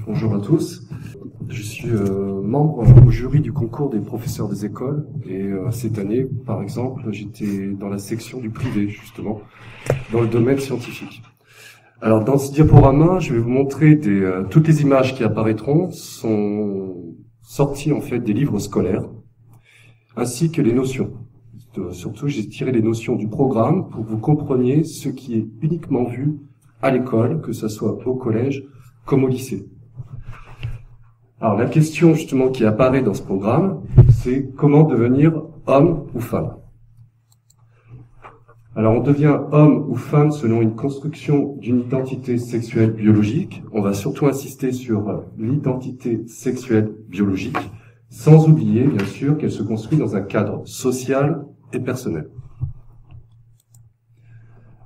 Bonjour à tous. Je suis membre au jury du concours des professeurs des écoles et cette année, par exemple, j'étais dans la section du privé, justement, dans le domaine scientifique. Alors, dans ce diaporama, je vais vous montrer toutes les images qui apparaîtront sont sorties en fait des livres scolaires, ainsi que les notions. Surtout, j'ai tiré les notions du programme pour que vous compreniez ce qui est uniquement vu à l'école, que ce soit au collège comme au lycée. Alors, la question justement qui apparaît dans ce programme, c'est comment devenir homme ou femme. Alors, on devient homme ou femme selon une construction d'une identité sexuelle biologique. On va surtout insister sur l'identité sexuelle biologique, sans oublier, bien sûr, qu'elle se construit dans un cadre social et personnel.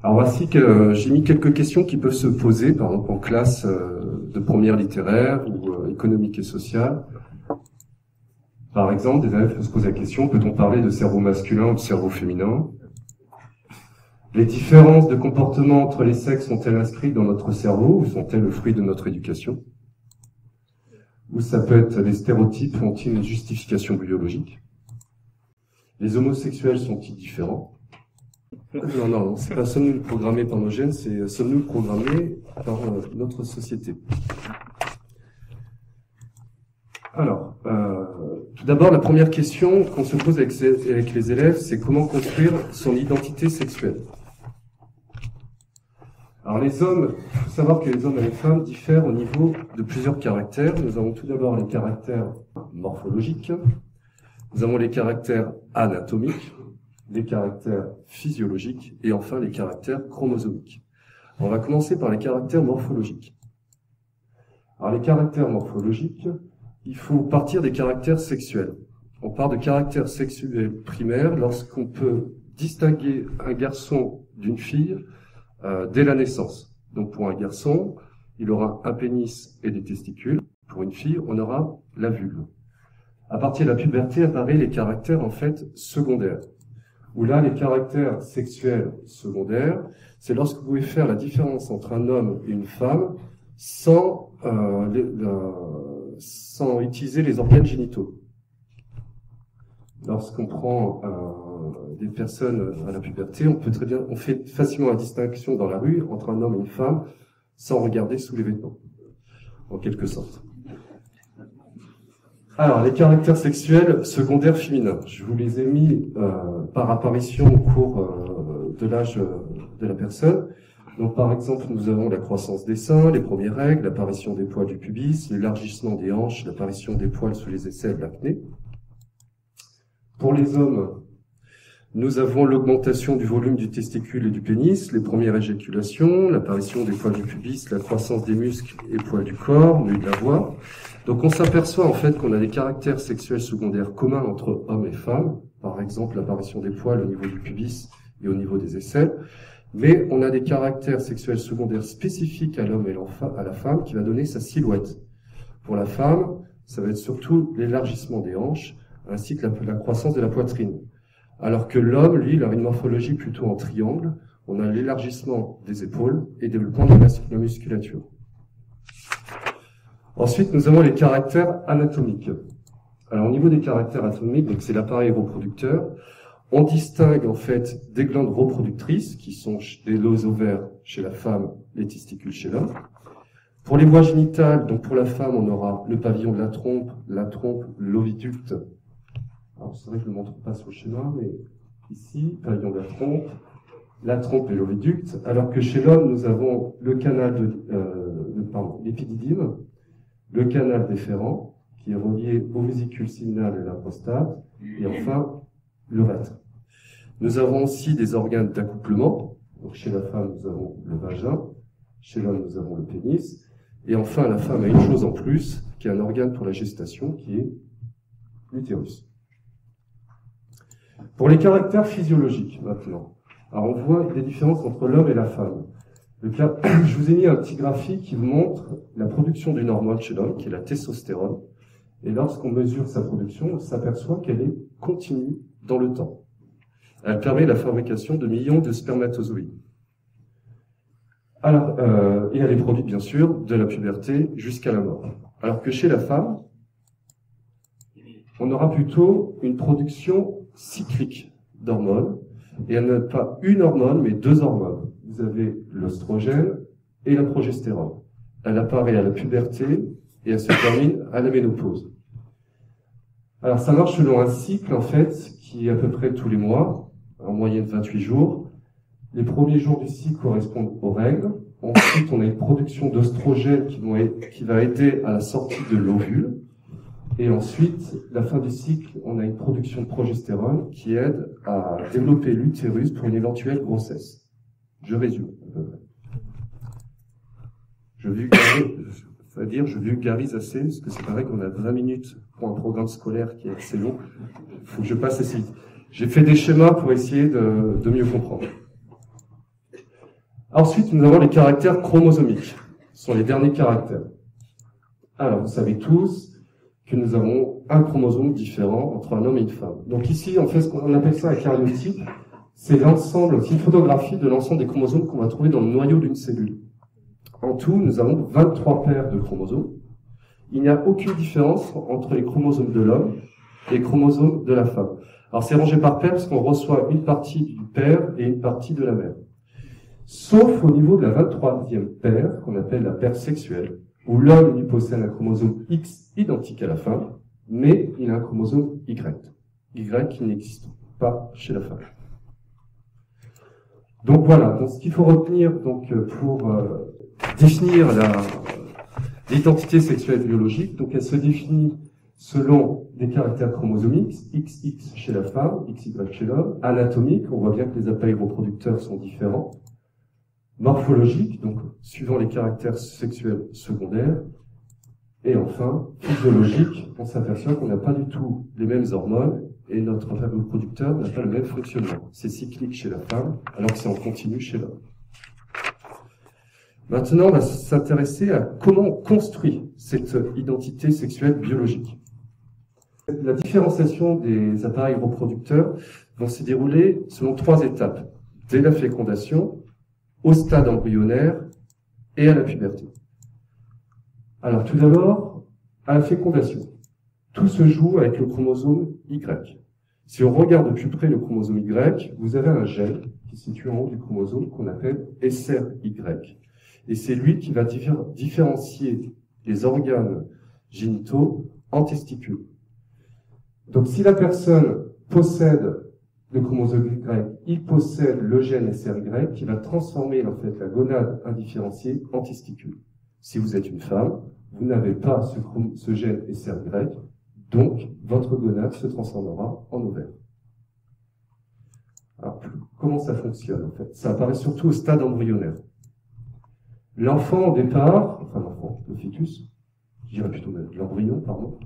Alors, voici que j'ai mis quelques questions qui peuvent se poser, par exemple en classe de première littéraire ou économique et sociale. Par exemple, des élèves peuvent se poser la question, peut-on parler de cerveau masculin ou de cerveau féminin? Les différences de comportement entre les sexes sont-elles inscrites dans notre cerveau ou sont-elles le fruit de notre éducation? Ou ça peut être les stéréotypes ont-ils une justification biologique? Les homosexuels sont-ils différents? Non, c'est pas sommes-nous programmés par nos gènes, c'est sommes-nous programmés par notre société. Alors, tout d'abord, la première question qu'on se pose avec les élèves, c'est comment construire son identité sexuelle. Alors les hommes, il faut savoir que les hommes et les femmes diffèrent au niveau de plusieurs caractères. Nous avons tout d'abord les caractères morphologiques, nous avons les caractères anatomiques, les caractères physiologiques et enfin les caractères chromosomiques. On va commencer par les caractères morphologiques. Alors les caractères morphologiques, il faut partir des caractères sexuels. On part de caractères sexuels primaires lorsqu'on peut distinguer un garçon d'une fille dès la naissance. Donc pour un garçon, il aura un pénis et des testicules. Pour une fille, on aura la vulve. À partir de la puberté apparaissent les caractères en fait secondaires. Où là, les caractères sexuels secondaires, c'est lorsque vous pouvez faire la différence entre un homme et une femme sans utiliser les organes génitaux. Lorsqu'on prend des personnes à la puberté, on fait facilement la distinction dans la rue entre un homme et une femme sans regarder sous les vêtements, en quelque sorte. Alors, les caractères sexuels secondaires féminins, je vous les ai mis par apparition au cours de l'âge de la personne. Donc, par exemple, nous avons la croissance des seins, les premières règles, l'apparition des poils du pubis, l'élargissement des hanches, l'apparition des poils sous les aisselles, l'acné. Pour les hommes, nous avons l'augmentation du volume du testicule et du pénis, les premières éjaculations, l'apparition des poils du pubis, la croissance des muscles et poils du corps, mais de la voix. Donc on s'aperçoit en fait qu'on a des caractères sexuels secondaires communs entre hommes et femmes, par exemple l'apparition des poils au niveau du pubis et au niveau des aisselles, mais on a des caractères sexuels secondaires spécifiques à l'homme et à la femme qui va donner sa silhouette. Pour la femme, ça va être surtout l'élargissement des hanches, ainsi que la croissance de la poitrine. Alors que l'homme, lui, il a une morphologie plutôt en triangle. On a l'élargissement des épaules et développement de la musculature. Ensuite, nous avons les caractères anatomiques. Alors, au niveau des caractères anatomiques, donc c'est l'appareil reproducteur, on distingue en fait des glandes reproductrices, qui sont les ovaires chez la femme, les testicules chez l'homme. Pour les voies génitales, donc pour la femme, on aura le pavillon de la trompe, l'oviducte. Alors, c'est vrai que je ne le montre pas sur le schéma, mais ici, pavillon de la trompe et l'oviducte, alors que chez l'homme, nous avons le canal l'épididyme, le canal déférent, qui est relié aux vésicules séminales et à la prostate, et enfin, l'urètre. Nous avons aussi des organes d'accouplement. Donc, chez la femme, nous avons le vagin, chez l'homme, nous avons le pénis, et enfin, la femme a une chose en plus, qui est un organe pour la gestation, qui est l'utérus. Pour les caractères physiologiques, maintenant. Alors, on voit des différences entre l'homme et la femme. Je vous ai mis un petit graphique qui vous montre la production d'une hormone chez l'homme, qui est la testostérone. Et lorsqu'on mesure sa production, on s'aperçoit qu'elle est continue dans le temps. Elle permet la fabrication de millions de spermatozoïdes. Alors, et elle est produite bien sûr de la puberté jusqu'à la mort. Alors que chez la femme, on aura plutôt une production cyclique d'hormones, et elle n'a pas une hormone, mais deux hormones. Vous avez l'œstrogène et la progestérone. Elle apparaît à la puberté et elle se termine à la ménopause. Alors ça marche selon un cycle en fait qui est à peu près tous les mois, en moyenne 28 jours. Les premiers jours du cycle correspondent aux règles. Ensuite, on a une production d'œstrogène qui va aider à la sortie de l'ovule. Et ensuite, la fin du cycle, on a une production de progestérone qui aide à développer l'utérus pour une éventuelle grossesse. Je résume à peu près. Je vulgarise assez, parce que c'est pareil qu'on a 20 minutes pour un programme scolaire qui est assez long. Il faut que je passe assez vite. J'ai fait des schémas pour essayer de mieux comprendre. Ensuite, nous avons les caractères chromosomiques. Ce sont les derniers caractères. Alors, vous savez tous que nous avons un chromosome différent entre un homme et une femme. Donc ici, on fait ce qu'on appelle ça un karyotype. C'est l'ensemble, c'est une photographie de l'ensemble des chromosomes qu'on va trouver dans le noyau d'une cellule. En tout, nous avons 23 paires de chromosomes. Il n'y a aucune différence entre les chromosomes de l'homme et les chromosomes de la femme. Alors c'est rangé par paire parce qu'on reçoit une partie du père et une partie de la mère. Sauf au niveau de la 23e paire, qu'on appelle la paire sexuelle, où l'homme lui possède un chromosome X identique à la femme, mais il a un chromosome Y. Y qui n'existe pas chez la femme. Donc voilà, donc ce qu'il faut retenir donc, pour définir l'identité sexuelle biologique, donc elle se définit selon des caractères chromosomiques, XX chez la femme, XY chez l'homme, anatomique, on voit bien que les appareils reproducteurs sont différents, morphologique, donc suivant les caractères sexuels secondaires, et enfin, physiologique, on s'aperçoit qu'on n'a pas du tout les mêmes hormones, et notre appareil reproducteur n'a pas le même fonctionnement. C'est cyclique chez la femme, alors que c'est en continu chez l'homme. Maintenant, on va s'intéresser à comment on construit cette identité sexuelle biologique. La différenciation des appareils reproducteurs va se dérouler selon 3 étapes. Dès la fécondation, au stade embryonnaire et à la puberté. Alors tout d'abord, à la fécondation. Tout se joue avec le chromosome Y. Si on regarde de plus près le chromosome Y, vous avez un gène qui se situe en haut du chromosome qu'on appelle SRY. Et c'est lui qui va différencier les organes génitaux en testicules. Donc si la personne possède le chromosome Y, il possède le gène SRY qui va transformer en fait la gonade indifférenciée en testicule. Si vous êtes une femme, vous n'avez pas ce gène SRY, donc votre gonade se transformera en ovaire. Alors, comment ça fonctionne en fait? Ça apparaît surtout au stade embryonnaire. L'enfant au départ, enfin l'enfant, le fœtus, je dirais plutôt l'embryon, pardon,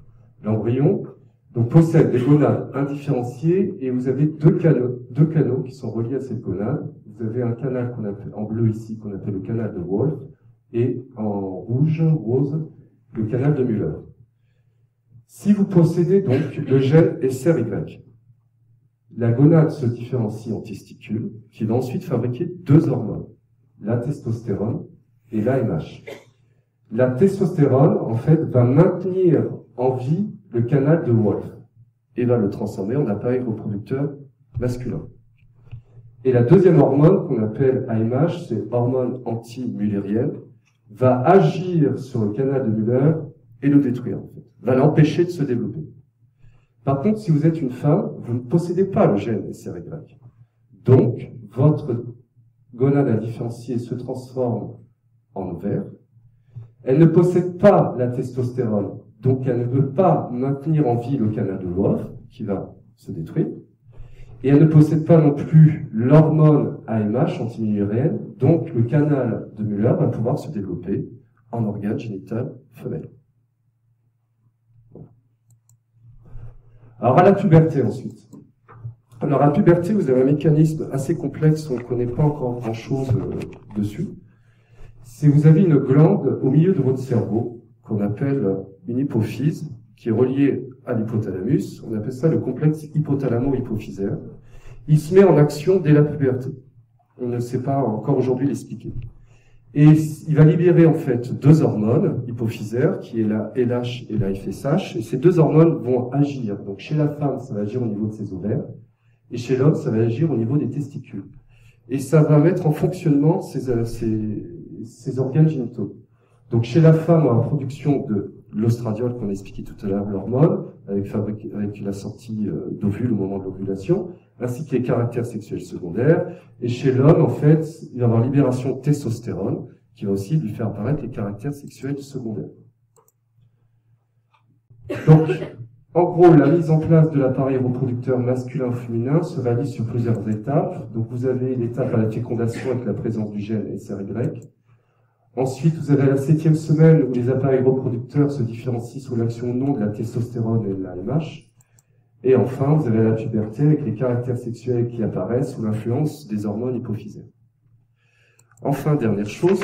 l'embryon donc possède des gonades indifférenciées et vous avez deux canaux qui sont reliés à cette gonade. Vous avez un canal qu'on appelle en bleu ici, qu'on appelle le canal de Wolff, et en rouge, rose, le canal de Müller. Si vous possédez donc le gène SRY, la gonade se différencie en testicule, qui va ensuite fabriquer 2 hormones, la testostérone et l'AMH. La testostérone, en fait, va maintenir en vie le canal de Wolff et va le transformer en appareil reproducteur masculin. Et la deuxième hormone, qu'on appelle AMH, c'est hormone anti-müllérienne, va agir sur le canal de Müller et le détruire, en fait, va l'empêcher de se développer. Par contre, si vous êtes une femme, vous ne possédez pas le gène SRY. Donc, votre gonade indifférenciée se transforme en ovaire. Elle ne possède pas la testostérone, donc elle ne peut pas maintenir en vie le canal de Wolff, qui va se détruire. Et elle ne possède pas non plus l'hormone AMH, antimüllérienne, donc le canal de Müller va pouvoir se développer en organe génital femelle. Alors à la puberté ensuite. Alors à la puberté, vous avez un mécanisme assez complexe, on ne connaît pas encore grand-chose dessus. C'est vous avez une glande au milieu de votre cerveau, qu'on appelle une hypophyse, qui est reliée à l'hypothalamus. On appelle ça le complexe hypothalamo-hypophysaire. Il se met en action dès la puberté. On ne sait pas encore aujourd'hui l'expliquer. Et il va libérer en fait deux hormones hypophysaires, qui est la LH et la FSH. Et ces deux hormones vont agir. Donc chez la femme, ça va agir au niveau de ses ovaires. Et chez l'homme, ça va agir au niveau des testicules. Et ça va mettre en fonctionnement ces organes génitaux. Donc chez la femme, on a la production de l'ostradiol qu'on a expliqué tout à l'heure, l'hormone, avec la sortie d'ovules au moment de l'ovulation, ainsi que les caractères sexuels secondaires. Et chez l'homme, en fait, il va y avoir libération de testostérone, qui va aussi lui faire apparaître les caractères sexuels secondaires. Donc, en gros, la mise en place de l'appareil reproducteur masculin-féminin se réalise sur plusieurs étapes. Donc, vous avez l'étape à la fécondation avec la présence du gène SRY. Ensuite, vous avez la 7e semaine où les appareils reproducteurs se différencient sous l'action ou non de la testostérone et de la MH. Et enfin, vous avez la puberté avec les caractères sexuels qui apparaissent sous l'influence des hormones hypophysaires. Enfin, dernière chose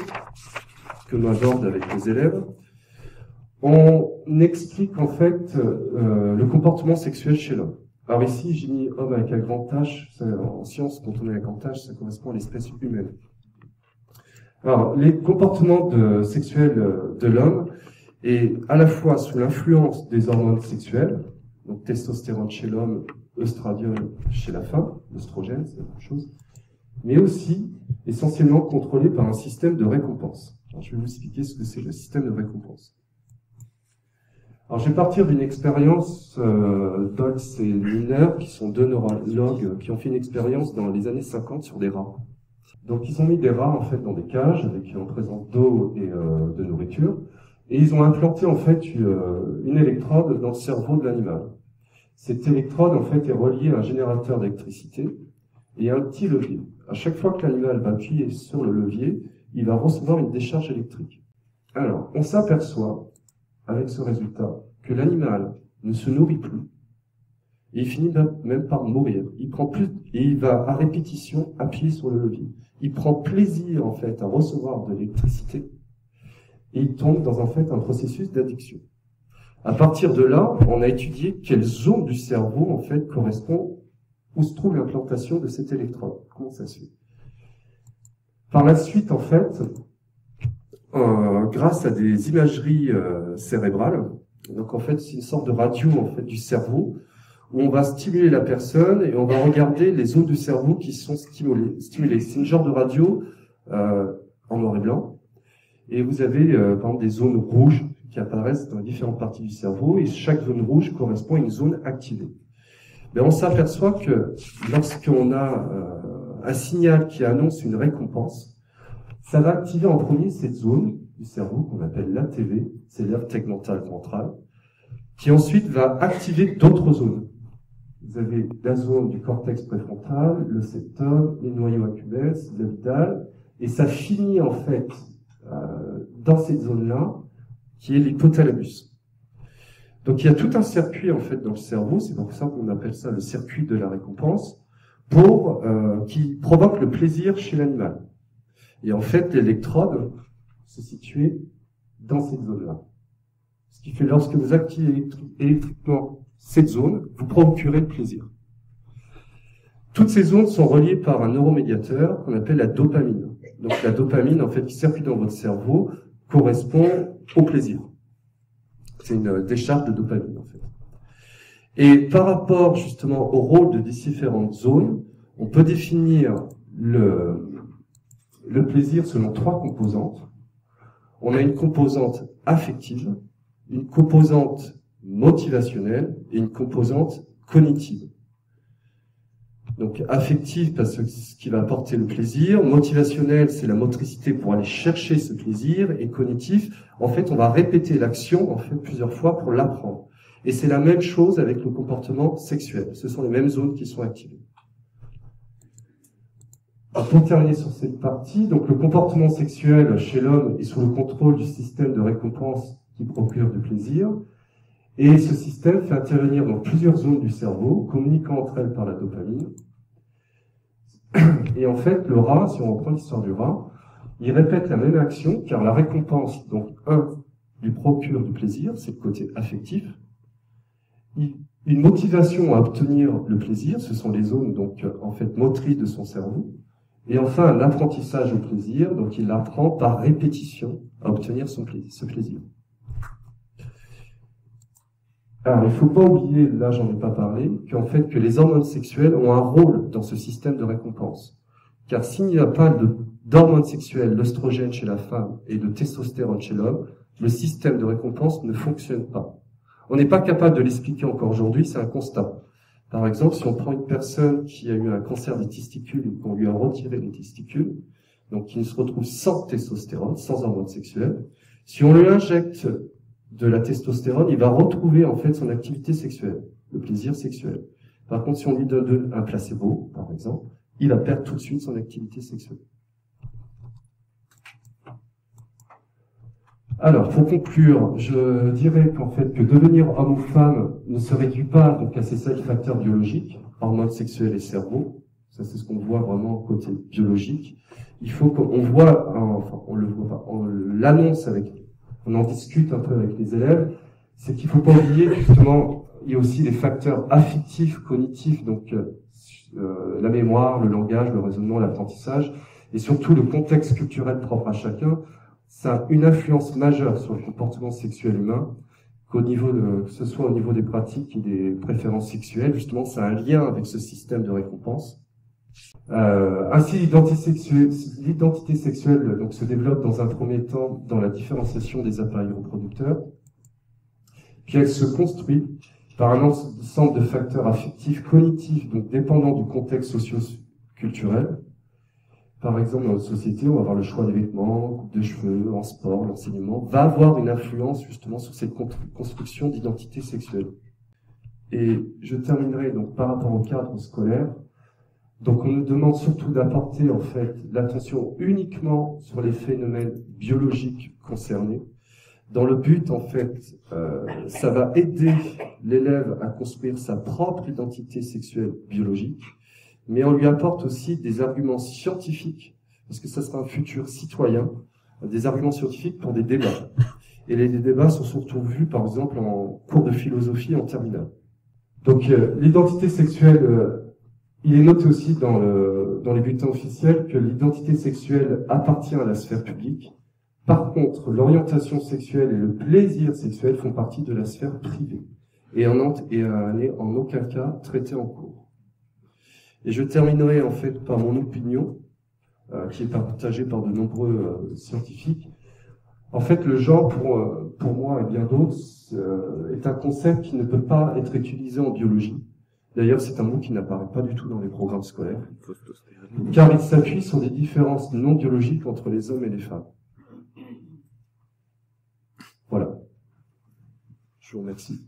que l'on aborde avec les élèves, on explique en fait le comportement sexuel chez l'homme. Alors ici, j'ai mis homme avec un grand H. En science, quand on est avec un grand H, ça correspond à l'espèce humaine. Alors, les comportements sexuels de l'homme est à la fois sous l'influence des hormones sexuelles, donc testostérone chez l'homme, œstradiol chez la femme, l'œstrogène, c'est la même chose, mais aussi essentiellement contrôlé par un système de récompense. Alors, je vais vous expliquer ce que c'est le système de récompense. Alors, je vais partir d'une expérience d'Holtz et Milner, qui sont deux neurologues qui ont fait une expérience dans les années 50 sur des rats. Donc, ils ont mis des rats, en fait, dans des cages, avec en présence d'eau et de nourriture, et ils ont implanté, en fait, une électrode dans le cerveau de l'animal. Cette électrode, en fait, est reliée à un générateur d'électricité et à un petit levier. À chaque fois que l'animal va appuyer sur le levier, il va recevoir une décharge électrique. Alors, on s'aperçoit, avec ce résultat, que l'animal ne se nourrit plus, et il finit même par mourir. Il prend plus, et il va à répétition appuyer sur le levier. Il prend plaisir, en fait, à recevoir de l'électricité, et il tombe dans, en fait, un processus d'addiction. À partir de là, on a étudié quelle zone du cerveau, en fait, correspond, où se trouve l'implantation de cette électrode. Comment ça se fait? Par la suite, en fait, grâce à des imageries cérébrales, donc en fait, c'est une sorte de radio, en fait, du cerveau, où on va stimuler la personne et on va regarder les zones du cerveau qui sont stimulées. C'est une genre de radio en noir et blanc. Et vous avez, par exemple, des zones rouges qui apparaissent dans différentes parties du cerveau, et chaque zone rouge correspond à une zone activée. Mais on s'aperçoit que lorsqu'on a un signal qui annonce une récompense, ça va activer en premier cette zone du cerveau qu'on appelle l'ATV, c'est l'aire tegmentale ventrale, qui ensuite va activer d'autres zones. Vous avez la zone du cortex préfrontal, le septum, les noyaux accumbens, l'amygdale, et ça finit en fait dans cette zone-là, qui est l'hypothalamus. Donc il y a tout un circuit en fait dans le cerveau, c'est pour ça qu'on appelle ça le circuit de la récompense, qui provoque le plaisir chez l'animal. Et en fait, l'électrode se situait dans cette zone-là. Ce qui fait lorsque vous activez électriquement cette zone, vous procurez le plaisir. Toutes ces zones sont reliées par un neuromédiateur qu'on appelle la dopamine. Donc la dopamine, en fait, qui circule dans votre cerveau, correspond au plaisir. C'est une décharge de dopamine, en fait. Et par rapport, justement, au rôle de différentes zones, on peut définir le plaisir selon 3 composantes. On a une composante affective, une composante motivationnelle et une composante cognitive. Donc affective, parce que c'est ce qui va apporter le plaisir. Motivationnel, c'est la motricité pour aller chercher ce plaisir. Et cognitif, en fait, on va répéter l'action en fait plusieurs fois pour l'apprendre. Et c'est la même chose avec le comportement sexuel. Ce sont les mêmes zones qui sont activées. Alors, pour terminer sur cette partie, donc le comportement sexuel chez l'homme est sous le contrôle du système de récompense qui procure du plaisir. Et ce système fait intervenir dans plusieurs zones du cerveau, communiquant entre elles par la dopamine. Et en fait, le rat, si on reprend l'histoire du rat, il répète la même action, car la récompense, donc lui procure du plaisir, c'est le côté affectif. Une motivation à obtenir le plaisir, ce sont les zones, donc, en fait, motrices de son cerveau. Et enfin, un apprentissage au plaisir, donc il apprend par répétition à obtenir ce plaisir. Alors, il ne faut pas oublier, là j'en ai pas parlé, qu'en fait que les hormones sexuelles ont un rôle dans ce système de récompense. Car s'il n'y a pas d'hormones sexuelles, l'œstrogène chez la femme et de testostérone chez l'homme, le système de récompense ne fonctionne pas. On n'est pas capable de l'expliquer encore aujourd'hui, c'est un constat. Par exemple, si on prend une personne qui a eu un cancer des testicules et qu'on lui a retiré les testicules, donc qui se retrouve sans testostérone, sans hormones sexuelles, si on lui injecte de la testostérone, il va retrouver en fait son activité sexuelle, le plaisir sexuel. Par contre, si on lui donne un placebo, par exemple, il va perdre tout de suite son activité sexuelle. Alors, pour conclure, je dirais qu'en fait, que devenir homme ou femme ne se réduit pas donc à ces 5 facteurs biologiques, hormones sexuelles et cerveau. Ça, c'est ce qu'on voit vraiment côté biologique. Il faut qu'on voit, enfin, on le voit pas, on l'annonce on en discute un peu avec les élèves, c'est qu'il faut pas oublier, justement, il y a aussi les facteurs affectifs, cognitifs, donc la mémoire, le langage, le raisonnement, l'apprentissage, et surtout le contexte culturel propre à chacun. Ça a une influence majeure sur le comportement sexuel humain, que ce soit au niveau des pratiques et des préférences sexuelles. Justement, ça a un lien avec ce système de récompense. Ainsi, l'identité sexuelle donc, se développe dans un premier temps dans la différenciation des appareils reproducteurs, puis elle se construit par un ensemble de facteurs affectifs, cognitifs, donc dépendants du contexte socio-culturel. Par exemple, dans notre société, on va avoir le choix des vêtements, coupe de cheveux, en sport, l'enseignement, va avoir une influence justement sur cette construction d'identité sexuelle. Et je terminerai donc par rapport au cadre scolaire. Donc on nous demande surtout d'apporter en fait l'attention uniquement sur les phénomènes biologiques concernés. Dans le but, en fait, ça va aider l'élève à construire sa propre identité sexuelle biologique, mais on lui apporte aussi des arguments scientifiques, parce que ça sera un futur citoyen, des arguments scientifiques pour des débats. Et les débats sont surtout vus, par exemple, en cours de philosophie en terminale. Donc l'identité sexuelle, il est noté aussi dans les bulletins officiels que l'identité sexuelle appartient à la sphère publique. Par contre, l'orientation sexuelle et le plaisir sexuel font partie de la sphère privée et n'est en aucun cas traité en cours. Et je terminerai en fait par mon opinion, qui est partagée par de nombreux scientifiques. En fait, le genre, pour moi et bien d'autres, est un concept qui ne peut pas être utilisé en biologie. D'ailleurs, c'est un mot qui n'apparaît pas du tout dans les programmes scolaires, car il s'appuie sur des différences non biologiques entre les hommes et les femmes. Voilà. Je vous remercie.